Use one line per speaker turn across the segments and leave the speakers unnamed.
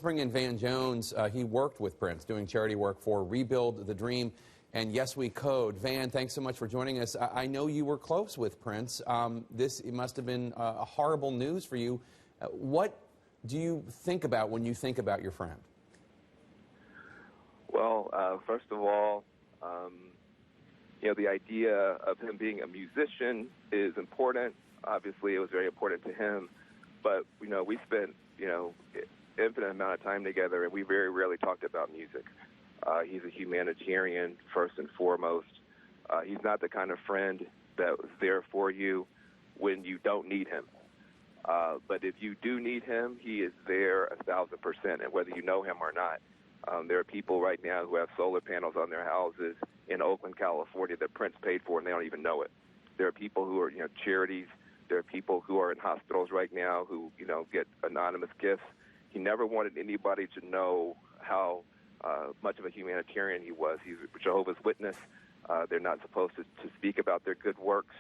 Bring in Van Jones. He worked with Prince doing charity work for Rebuild the Dream and Yes We Code. Van, thanks so much for joining us. I know you were close with Prince. It must have been a horrible news for you. What do you think about when you think about your friend?
Well, first of all, the idea of him being a musician is important. Obviously, it was very important to him. But, we spent, infinite amount of time together, and we very rarely talked about music. He's a humanitarian, first and foremost. He's not the kind of friend that was there for you when you don't need him. But if you do need him, he is there 1,000%, and whether you know him or not. There are people right now who have solar panels on their houses in Oakland, California that Prince paid for, and they don't even know it. There are people who are, charities. There are people who are in hospitals right now who, get anonymous gifts. He never wanted anybody to know how much of a humanitarian he was. He's a Jehovah's Witness. They're not supposed to speak about their good works,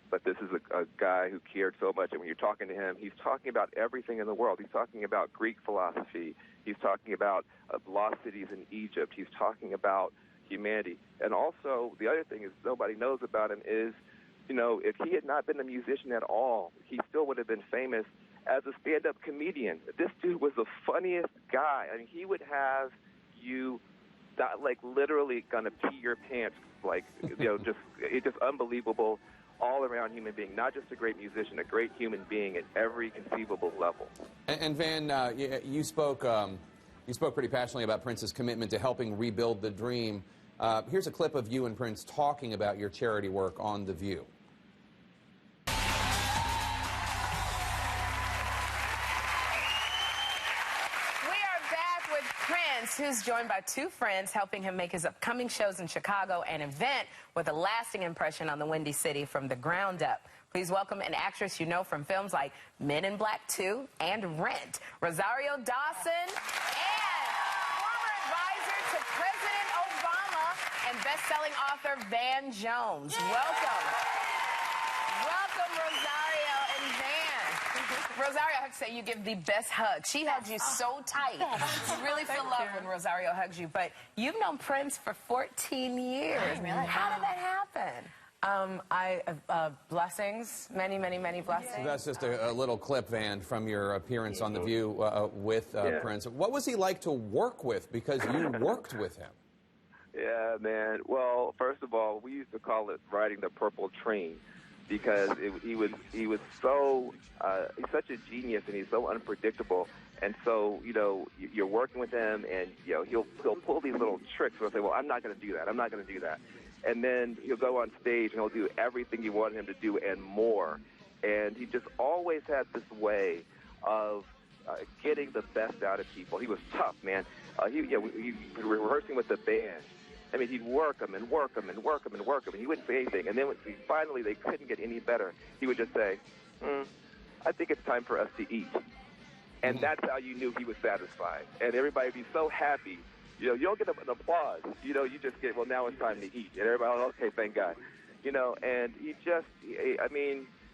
but this is a guy who cared so much. And when you're talking to him, he's talking about everything in the world. He's talking about Greek philosophy. He's talking about lost cities in Egypt. He's talking about humanity. And also, the other thing is nobody knows about him is, if he had not been a musician at all, he still would have been famous as a stand-up comedian. This dude was the funniest guy. I mean, he would have you not, literally gonna pee your pants, just unbelievable all-around human being. Not just a great musician, a great human being at every conceivable level.
And Van, you spoke pretty passionately about Prince's commitment to helping rebuild the dream. Here's a clip of you and Prince talking about your charity work on The View.
Who's joined by two friends helping him make his upcoming shows in Chicago an event with a lasting impression on the Windy City from the ground up. Please welcome an actress you know from films like Men in Black 2 and Rent, Rosario Dawson, and former advisor to President Obama and best-selling author Van Jones. Welcome. Welcome, Rosario and Van. Rosario, I have to say, you give the best hug. She hugs you so tight. You really feel love when Rosario hugs you. But you've known Prince for 14 years. How did that happen?
Blessings, many, many, many blessings.
So that's just a little clip, Van, from your appearance on The View with Prince. What was he like to work with? Because you worked with him.
Yeah, man. Well, first of all, we used to call it riding the purple train, because he was so he's such a genius, and he's so unpredictable. And so you're working with him, and he'll pull these little tricks. He'll say, well, I'm not going to do that. I'm not going to do that. And then he'll go on stage and he'll do everything you want him to do and more. And he just always had this way of getting the best out of people. He was tough, man. We were rehearsing with the band. I mean, he'd work them and work them and work them and work them, and he wouldn't say anything. And then when finally they couldn't get any better, he would just say, I think it's time for us to eat. And that's how you knew he was satisfied. And everybody would be so happy. You don't get an applause. You just get, well, now it's time to eat. And everybody, okay, thank God. And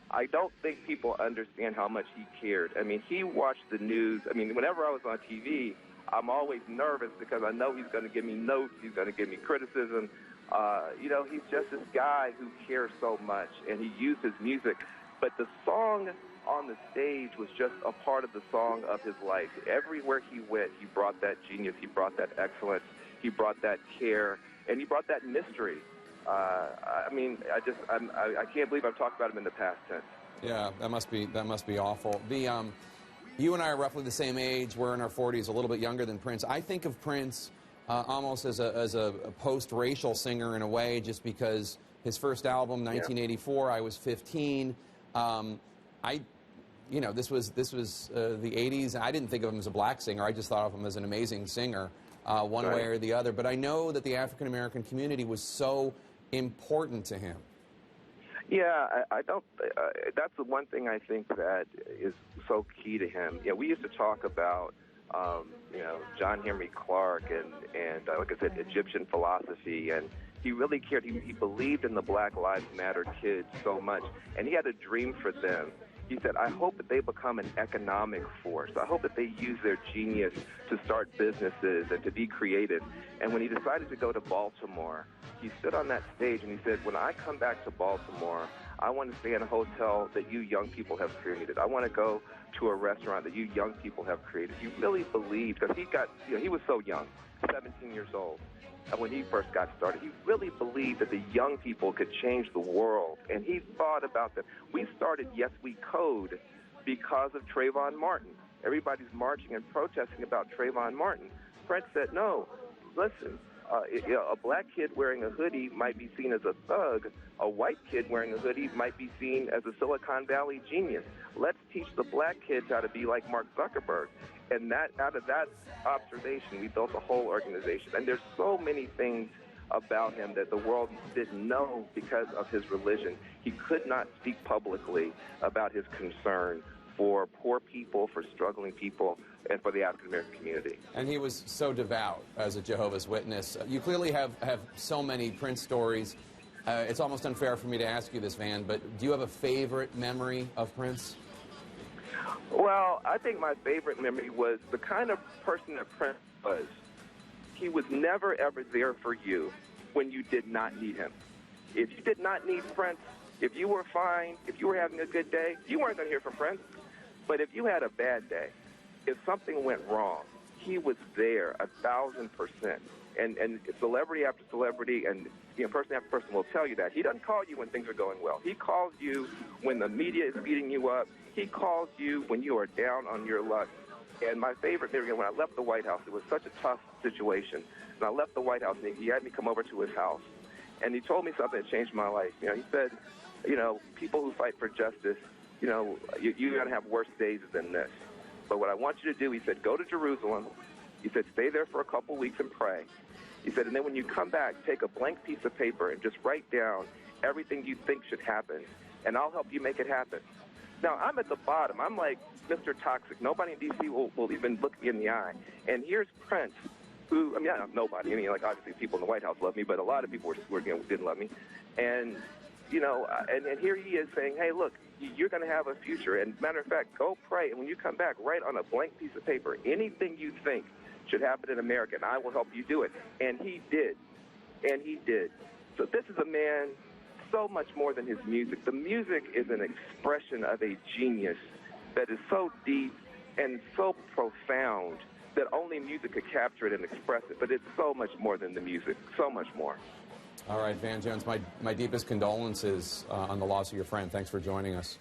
I don't think people understand how much he cared. I mean, he watched the news. I mean, whenever I was on TV, I'm always nervous because I know he's going to give me notes. He's going to give me criticism. He's just this guy who cares so much, and he used his music. But the song on the stage was just a part of the song of his life. Everywhere he went, he brought that genius. He brought that excellence. He brought that care, and he brought that mystery. I can't believe I've talked about him in the past tense.
Yeah, that must be awful. You and I are roughly the same age. We're in our 40s, a little bit younger than Prince. I think of Prince almost as a post-racial singer in a way, just because his first album, 1984, I was 15. This was the 80s. I didn't think of him as a black singer. I just thought of him as an amazing singer, one way or the other. But I know that the African-American community was so important to him.
Yeah, I don't. That's the one thing I think that is so key to him. We used to talk about, John Henrik Clarke and like I said, Egyptian philosophy, and he really cared. He believed in the Black Lives Matter kids so much, and he had a dream for them. He said, I hope that they become an economic force. I hope that they use their genius to start businesses and to be creative. And when he decided to go to Baltimore, he stood on that stage and he said, when I come back to Baltimore, I want to stay in a hotel that you young people have created. I want to go to a restaurant that you young people have created. He really believed, because he was so young, 17 years old. And when he first got started, he really believed that the young people could change the world. And he thought about that. We started Yes We Code because of Trayvon Martin. Everybody's marching and protesting about Trayvon Martin. Prince said, no, listen, a black kid wearing a hoodie might be seen as a thug. A white kid wearing a hoodie might be seen as a Silicon Valley genius. Let's teach the black kids how to be like Mark Zuckerberg. And out of that observation, we built a whole organization. And there's so many things about him that the world didn't know because of his religion. He could not speak publicly about his concern for poor people, for struggling people, and for the African-American community.
And he was so devout as a Jehovah's Witness. You clearly have so many Prince stories. It's almost unfair for me to ask you this, Van, but do you have a favorite memory of Prince?
Well, I think my favorite memory was the kind of person that Prince was. He was never, ever there for you when you did not need him. If you did not need Prince, if you were fine, if you were having a good day, you weren't going to hear from Prince. But if you had a bad day, if something went wrong, he was there 1,000%. And celebrity after celebrity and person after person will tell you that. He doesn't call you when things are going well. He calls you when the media is beating you up. He calls you when you are down on your luck. And my favorite memory, when I left the White House, it was such a tough situation. And I left the White House, and he had me come over to his house. And he told me something that changed my life. He said, people who fight for justice, you're going to have worse days than this. But what I want you to do, he said, go to Jerusalem. He said, stay there for a couple weeks and pray. He said, and then when you come back, take a blank piece of paper and just write down everything you think should happen, and I'll help you make it happen. Now, I'm at the bottom. I'm like Mr. Toxic. Nobody in D.C. will even look me in the eye. And here's Prince, who, nobody. Obviously people in the White House love me, but a lot of people didn't love me. And, and here he is saying, hey, look, you're going to have a future. And matter of fact, go pray. And when you come back, write on a blank piece of paper anything you think should happen in America, and I will help you do it. And he did. And he did. So this is a man so much more than his music. The music is an expression of a genius that is so deep and so profound that only music could capture it and express it. But it's so much more than the music, so much more.
All right, Van Jones, my deepest condolences on the loss of your friend. Thanks for joining us.